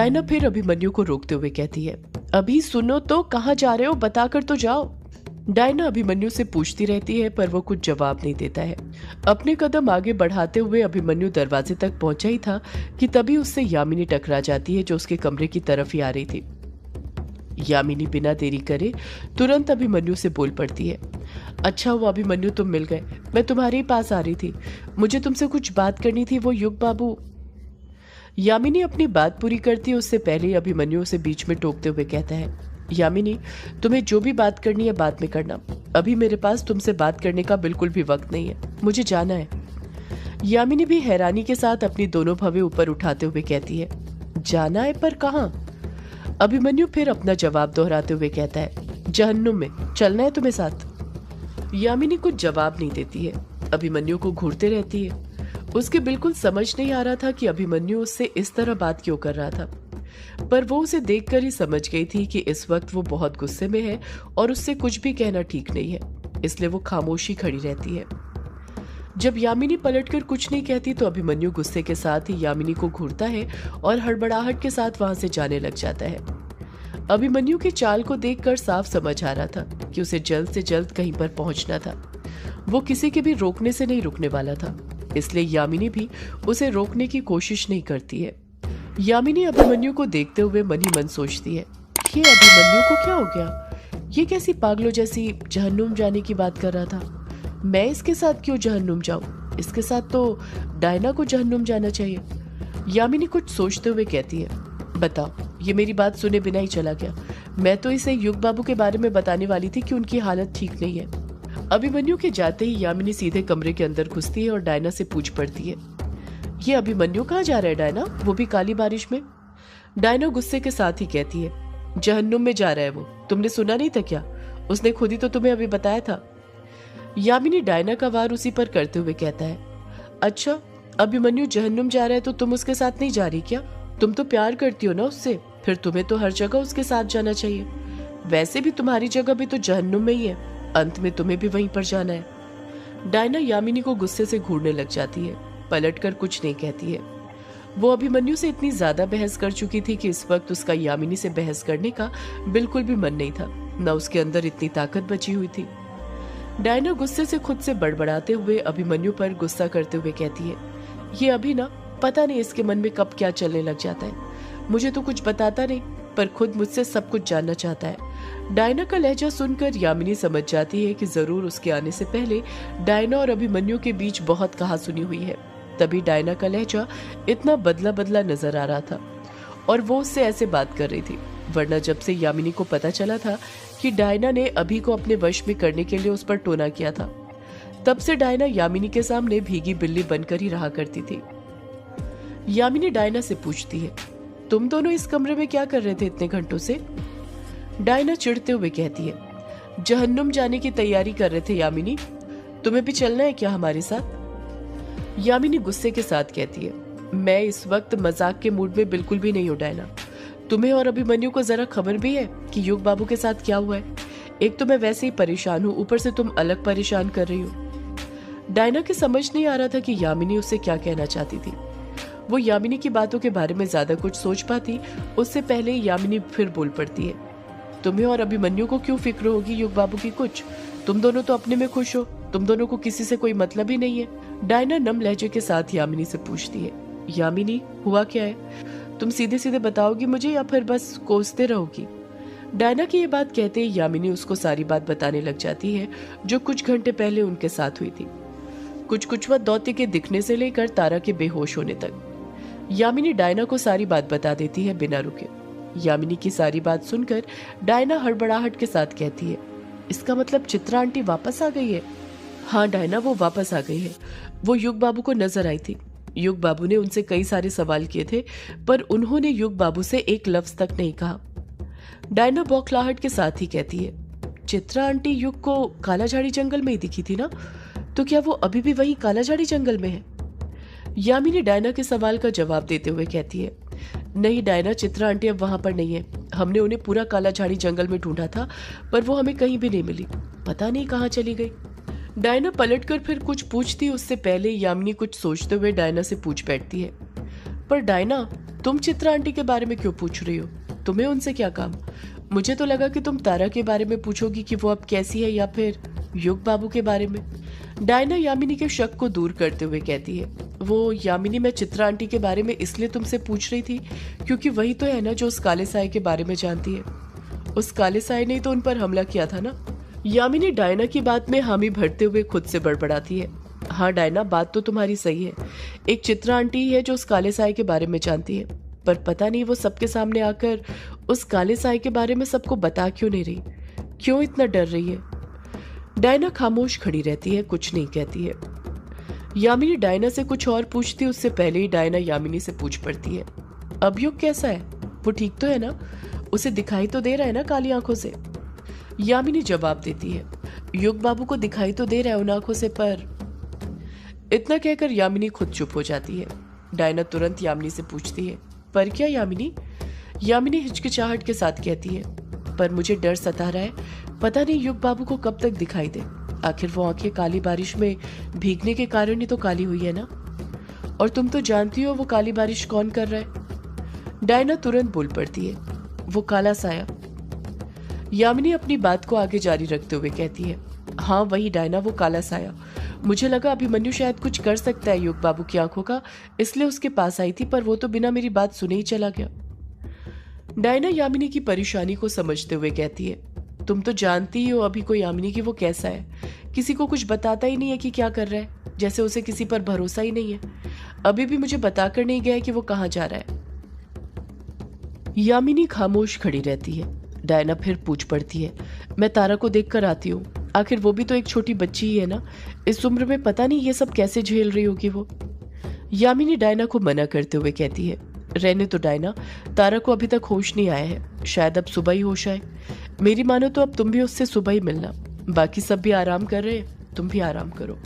Diana फिर अभिमन्यु को रोकते हुए कहती है, अभी सुनो तो, कहाँ जा रहे हो, बताकर तो जाओ। डायना अभिमन्यु से पूछती रहती है पर वो कुछ जवाब नहीं देता है। अपने कदम आगे बढ़ाते हुए अभिमन्यु दरवाजे तक पहुंचा ही था कि तभी उससे यामिनी टकरा जाती है जो उसके कमरे की तरफ ही आ रही थी। यामिनी बिना देरी करे तुरंत अभिमन्यु से बोल पड़ती है, अच्छा हुआ अभिमन्यु तुम मिल गए, मैं तुम्हारे ही पास आ रही थी, मुझे तुमसे कुछ बात करनी थी। वो युग बाबू। यामिनी अपनी बात पूरी करती है उससे पहले ही अभिमन्यु उसे बीच में टोकते हुए कहता है, यामिनी तुम्हें जो भी बात करनी है बाद में करना, अभी मेरे पास तुमसे बात करने का बिल्कुल भी वक्त नहीं है, मुझे जाना है। यामिनी भी हैरानी के साथ अपनी दोनों भवें ऊपर उठाते हुए कहती है, जाना है पर कहाँ? अभिमन्यु फिर अपना जवाब दोहराते हुए कहता है, जहन्नुम में, चलना है तुम्हें साथ। यामिनी कुछ जवाब नहीं देती है, अभिमन्यु को घूरते रहती है। उसके बिल्कुल समझ नहीं आ रहा था कि अभिमन्यु उससे इस तरह बात क्यों कर रहा था, पर वो उसे देखकर ही समझ गई थी कि इस वक्त वो बहुत गुस्से में है और उससे कुछ भी कहना ठीक नहीं है, इसलिए वो खामोशी खड़ी रहती है। जब यामिनी पलटकर कुछ नहीं कहती तो अभिमन्यु गुस्से के साथ ही यामिनी को घूरता है और हड़बड़ाहट के साथ वहां से जाने लग जाता है। अभिमन्यु की चाल को देखकर साफ समझ आ रहा था कि उसे जल्द से जल्द कहीं पर पहुंचना था। वो किसी के भी रोकने से नहीं रुकने वाला था, इसलिए यामिनी भी उसे रोकने की कोशिश नहीं करती है। यामिनी अभिमन्यु को देखते हुए मन ही मन सोचती है, ये अभिमन्यु को क्या हो गया? ये कैसी पागलों जैसी जहन्नुम जाने की बात कर रहा था? मैं इसके साथ क्यों जहन्नुम जाऊं? इसके साथ तो डायना को जहन्नुम जाना चाहिए। यामिनी कुछ सोचते हुए कहती है, बताओ, ये मेरी बात सुने बिना ही चला गया। मैं तो इसे युग बाबू के बारे में बताने वाली थी कि उनकी हालत ठीक नहीं है। अभिमन्यु के जाते ही यामिनी सीधे कमरे के अंदर घुसती है और डायना से पूछ पड़ती है, ये अभिमन्यु कहाँ जा रहा है डायना, वो भी काली बारिश में? डायना गुस्से के साथ ही कहती है, जहन्नुम में जा रहा है वो, तुमने सुना नहीं था क्या? उसने खुद ही तो तुम्हें अभी बताया था। यामिनी डायना का वार उसी पर करते हुए कहता है, अच्छा, अभिमन्यु जहन्नुम जा रहा है तो तुम उसके साथ नहीं जा रही क्या? तुम तो प्यार करती हो ना उससे, फिर तुम्हें तो हर जगह उसके साथ जाना चाहिए। वैसे भी तुम्हारी जगह भी तो जहन्नुम में ही है, अंत में तुम्हें भी वहीं पर जाना है। डायना यामिनी को गुस्से से घूरने लग जाती है, पलटकर कुछ नहीं कहती है। वो अभिमन्यु से इतनी ज्यादा बहस कर चुकी थी कि इस वक्त उसका यामिनी से बहस करने का बिल्कुल भी मन नहीं था, न उसके अंदर इतनी ताकत बची हुई थी। डायना गुस्से से खुद से बड़बड़ाते हुए अभिमन्यु पर गुस्सा करते हुए कहती है, ये अभी ना पता नहीं इसके मन में कब क्या चलने लग जाता है, मुझे तो कुछ बताता नहीं पर खुद मुझसे सब कुछ जानना चाहता है। डायना का लहजा सुनकर यामिनी समझ जाती है कि जरूर उसके आने से पहले डायना और अभिमन्यु के बीच बहुत कहासुनी हुई है, तभी डायना का लहजा इतना बदला बदला नजर आ रहा था और वो उससे ऐसे बात कर रही थी। वरना जब से यामिनी को पता चला था कि डायना ने अभी को अपने वश में करने के लिए उस पर टोना किया था, तब से डायना यामिनी के सामने भीगी बिल्ली बनकर ही रहा करती थी। यामिनी डायना से पूछती है, तुम दोनों इस कमरे में क्या कर रहे थे इतने घंटों से? डायना चिढ़ते हुए कहती है, जहन्नुम जाने की तैयारी कर रहे थे यामिनी, तुम्हें भी चलना है क्या हमारे साथ? यामिनी गुस्से के साथ कहती है, मैं इस वक्त मजाक के मूड में बिल्कुल भी नहीं हूं डायना। तुम्हें और अभिमन्यु को जरा खबर भी है कि युग बाबू के साथ क्या हुआ है? एक तो मैं वैसे ही परेशान हूँ, ऊपर से तुम अलग परेशान कर रही हो। डायना के समझ नहीं आ रहा था कि यामिनी उससे क्या कहना चाहती थी। वो यामिनी की बातों के बारे में ज्यादा कुछ सोच पाती उससे पहले यामिनी फिर बोल पड़ती है, तुम्हें और अभिमन्यु को क्यों फिक्र होगी युग बाबू की कुछ? तुम दोनों तो अपने में खुश हो, तुम दोनों को किसी से कोई मतलब ही नहीं है। डायना नम लहजे के साथ यामिनी से पूछती है, यामिनी हुआ क्या है? तुम सीधे सीधे बताओगी मुझे या फिर बस कोसते रहोगी? डायना की ये बात कहते ही यामिनी उसको सारी बात बताने लग जाती है जो कुछ घंटे पहले उनके साथ हुई थी, कुछ वह दौती के दिखने से लेकर तारा के बेहोश होने तक। यामिनी डायना को सारी बात बता देती है बिना रुके। यामिनी की सारी बात सुनकर डायना हड़बड़ाहट के साथ कहती है, इसका मतलब चित्रा आंटी वापस आ गई है? हाँ डायना, वो वापस आ गई है। वो युग बाबू को नजर आई थी। युग बाबू ने उनसे कई सारे सवाल किए थे पर उन्होंने युग बाबू से एक लफ्ज तक नहीं कहा। डायना बौखलाहट के साथ ही कहती है, चित्रा आंटी युग को कालाझाड़ी जंगल में ही दिखी थी ना, तो क्या वो अभी भी वही कालाझाड़ी जंगल में है? यामिनी डायना के सवाल का जवाब देते हुए कहती है, नहीं डायना, चित्रा आंटी अब वहां पर नहीं है। हमने उन्हें पूरा कालाझाड़ी जंगल में ढूंढा था पर वो हमें कहीं भी नहीं मिली, पता नहीं कहाँ चली गई। डायना पलटकर फिर कुछ पूछती उससे पहले यामिनी कुछ सोचते हुए डायना से पूछ बैठती है, पर डायना तुम चित्रा आंटी के बारे में क्यों पूछ रही हो? तुम्हें उनसे क्या काम? मुझे तो लगा कि तुम तारा के बारे में पूछोगी कि वो अब कैसी है, या फिर युग बाबू के बारे में। डायना यामिनी के शक को दूर करते हुए कहती है, वो यामिनी, मैं चित्रा आंटी के बारे में इसलिए तुमसे पूछ रही थी क्योंकि वही तो है ना जो उस काले साए के बारे में जानती है। उस काले साए ने तो उन पर हमला किया था ना। यामिनी डायना की बात में हामी भरते हुए खुद से बड़बड़ाती है। हाँ डायना, बात तो तुम्हारी सही है। एक चित्रा आंटी ही है जो उस काले साए के बारे में जानती है, पर पता नहीं वो सबके सामने आकर उस काले साए के बारे में सबको बता क्यों नहीं रही, क्यों इतना डर रही है। डायना खामोश खड़ी रहती है, कुछ नहीं कहती है। यामिनी डायना से कुछ और पूछती है उससे पहले ही डायना यामिनी से पूछ पड़ती है, अब युग कैसा है? वो ठीक तो है ना? उसे दिखाई तो दे रहा है ना काली आंखों से? यामिनी जवाब देती है, युग बाबू को दिखाई तो दे रहा है उन आंखों से, पर। इतना कहकर यामिनी खुद चुप हो जाती है। डायना तुरंत यामिनी से पूछती है, पर क्या यामिनी? यामिनी हिचकिचाहट के साथ कहती है, पर मुझे डर सता रहा है, पता नहीं युग बाबू को कब तक दिखाई दे। आखिर वो आंखें काली बारिश में भीगने के कारण ही तो काली हुई है ना। और तुम तो जानती हो वो काली बारिश कौन कर रहा है। डायना तुरंत बोल पड़ती है, वो काला साया। यामिनी अपनी बात को आगे जारी रखते हुए कहती है, हाँ वही डायना, वो काला साया। मुझे लगा अभिमन्यु शायद कुछ कर सकता है युग बाबू की आंखों का, इसलिए उसके पास आई थी, पर वो तो बिना मेरी बात सुने ही चला गया। डायना यामिनी की परेशानी को समझते हुए कहती है, तुम तो जानती हो अभी को यामिनी की वो कैसा है, किसी को कुछ बताता ही नहीं है कि क्या कर रहा है, जैसे उसे किसी पर भरोसा ही नहीं है। अभी भी मुझे बताकर नहीं गया कि वो कहाँ जा रहा है। यामिनी खामोश खड़ी रहती है। डायना फिर पूछ पड़ती है, मैं तारा को देखकर आती हूँ, आखिर वो भी तो एक छोटी बच्ची ही है ना, इस उम्र में पता नहीं ये सब कैसे झेल रही होगी वो। यामिनी डायना को मना करते हुए कहती है, रहने तो डायना, तारा को अभी तक होश नहीं आया है, शायद अब सुबह ही होश आए। मेरी मानो तो अब तुम भी उससे सुबह ही मिलना, बाकी सब भी आराम कर रहे हैं, तुम भी आराम करो।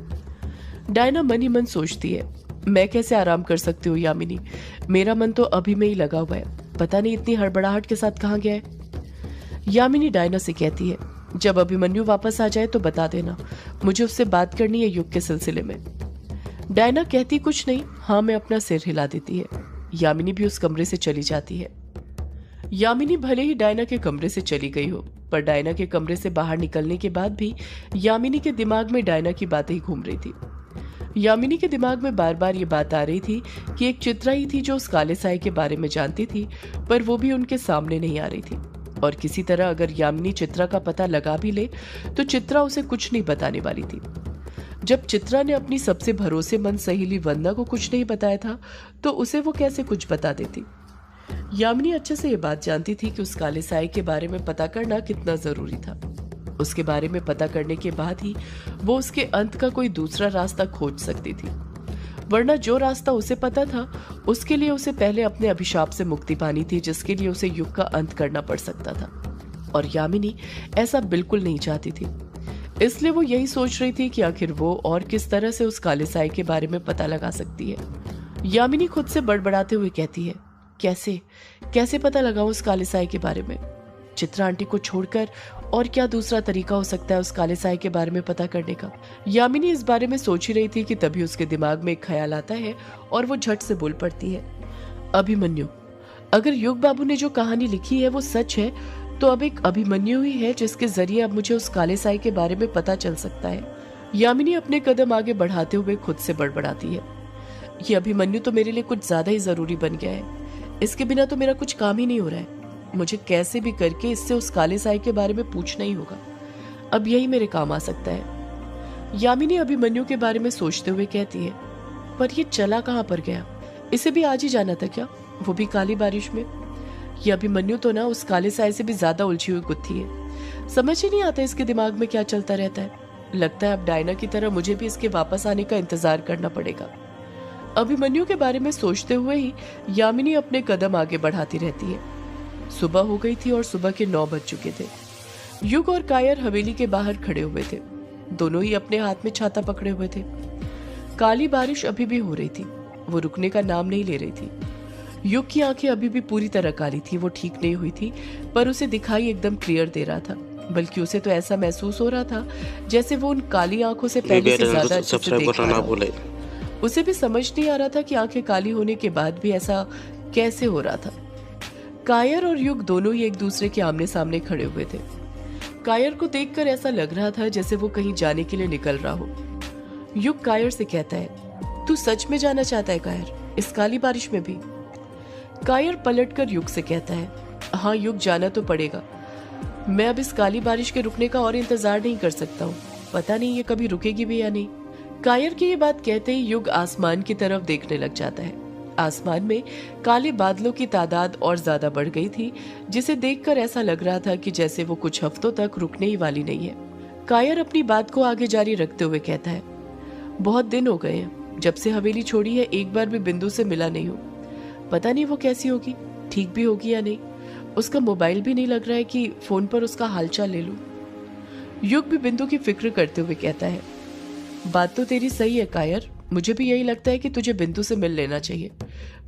डायना मन ही मन सोचती है, मैं कैसे आराम कर सकती हूँ यामिनी, मेरा मन तो अभी में ही लगा हुआ है, पता नहीं इतनी हड़बड़ाहट के साथ कहाँ गया है। यामिनी डायना से कहती है, जब अभिमन्यु वापस आ जाए तो बता देना, मुझे उससे बात करनी है युग के सिलसिले में। डायना कहती कुछ नहीं, हाँ मैं अपना सिर हिला देती है। यामिनी भी उस कमरे से चली जाती है। यामिनी भले ही डायना के कमरे से चली गई हो, पर डायना के कमरे से बाहर निकलने के बाद भी यामिनी के दिमाग में डायना की बातें ही घूम रही थी। यामिनी के दिमाग में बार बार ये बात आ रही थी कि एक चित्रा ही थी जो उस काले साए के बारे में जानती थी, पर वो भी उनके सामने नहीं आ रही थी। और किसी तरह अगर यामिनी चित्रा का पता लगा भी ले तो चित्रा उसे कुछ नहीं बताने वाली थी। जब चित्रा ने अपनी सबसे भरोसेमंद सहेली वंदना को कुछ नहीं बताया था तो उसे वो कैसे कुछ बता देती। यामिनी अच्छे से ये बात जानती थी कि उस काले साए के बारे में पता करना कितना जरूरी था। उसके बारे में पता करने के बाद ही वो उसके अंत का कोई दूसरा रास्ता खोज सकती थी, वरना जो रास्ता उसे पता था उसके लिए उसे पहले अपने अभिशाप से मुक्ति पानी थी, जिसके लिए उसे युग का अंत करना पड़ सकता था। और यामिनी ऐसा बिल्कुल नहीं चाहती थी, इसलिए वो यही सोच रही थी कि आखिर वो और किस तरह से उस काले साए के बारे में पता लगा सकती है। यामिनी खुद से बड़बड़ाते हुए कहती है, कैसे कैसे पता लगाऊं उस काले साए के बारे में? चित्रा आंटी को छोड़कर और क्या दूसरा तरीका हो सकता है उस काले साए के बारे में पता करने का? यामिनी इस बारे में सोच ही रही थी कि तभी उसके दिमाग में एक ख्याल आता है और वो झट से बोल पड़ती है, अभिमन्यु, अगर युग बाबू ने जो कहानी लिखी है वो सच है तो अब एक अभिमन्यु ही है जिसके जरिए अब मुझे उस काले साए के बारे में पता चल सकता है। यामिनी अपने कदम आगे बढ़ाते हुए खुद से बड़बड़ाती है, ये अभिमन्यु तो मेरे लिए कुछ ज्यादा ही जरूरी बन गया है, इसके बिना तो मेरा कुछ काम ही नहीं हो रहा है। मुझे कैसे भी करके इससे उस काले साए के बारे में पूछना ही होगा, अब यही मेरे काम आ सकता है। यामिनी अभिमन्यु के बारे में सोचते हुए कहती है, पर ये चला कहाँ पर गया? इसे भी आज ही जाना था क्या, वो भी काली बारिश में? ये अभिमन्यु तो ना उस काले साए से भी ज्यादा उलझी हुई गुत्थी है, समझ ही नहीं आता इसके दिमाग में क्या चलता रहता है। लगता है अब डायना की तरह मुझे भी इसके वापस आने का इंतजार करना पड़ेगा। अभिमन्यु के बारे में सोचते हुए ही यामिनी अपने कदम आगे बढ़ाती रहती है। सुबह हो गई थी और सुबह के 9 बज चुके थे। युग और कायर हवेली के बाहर खड़े हुए थे, दोनों ही अपने हाथ में छाता पकड़े हुए थे। काली बारिश अभी भी हो रही थी, वो रुकने का नाम नहीं ले रही थी। युग की आंखें अभी भी पूरी तरह काली थी, वो ठीक नहीं हुई थी, पर उसे दिखाई एकदम क्लियर दे रहा था, बल्कि उसे तो ऐसा महसूस हो रहा था जैसे वो उन काली आंखों से पहले से ज्यादा अच्छे से देख रहा था। उसे भी समझ नहीं आ रहा था कि आंखें काली होने के बाद भी ऐसा कैसे हो रहा था। कायर और युग दोनों ही एक दूसरे के आमने सामने खड़े हुए थे। कायर को देखकर ऐसा लग रहा था जैसे वो कहीं जाने के लिए निकल रहा हो। युग कायर से कहता है, तू सच में जाना चाहता है कायर, इस काली बारिश में भी? कायर पलटकर युग से कहता है, हाँ युग, जाना तो पड़ेगा। मैं अब इस काली बारिश के रुकने का और इंतजार नहीं कर सकता हूँ। पता नहीं ये कभी रुकेगी भी या नहीं। कायर की ये बात कहते ही युग आसमान की तरफ देखने लग जाता है। आसमान में काले बादलों की तादाद और ज्यादा बढ़ गई थी, जिसे देखकर ऐसा लग रहा था कि जैसे वो कुछ हफ्तों तक रुकने ही वाली नहीं है। कायर अपनी बात को आगे जारी रखते हुए कहता है, बहुत दिन हो गए हैं जब से हवेली छोड़ी है, एक बार भी बिंदु से मिला नहीं हूँ। पता नहीं वो कैसी होगी, ठीक भी होगी या नहीं। उसका मोबाइल भी नहीं लग रहा है कि फोन पर उसका हालचाल ले लूं। युग भी बिंदु की फिक्र करते हुए कहता है, बात तो तेरी सही है कायर, मुझे भी यही लगता है कि तुझे बिंदु से मिल लेना चाहिए।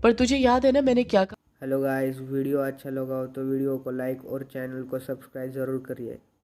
पर तुझे याद है ना मैंने क्या कहा? हेलो गाइस, वीडियो अच्छा लगा हो तो वीडियो को लाइक और चैनल को सब्सक्राइब ज़रूर करिए।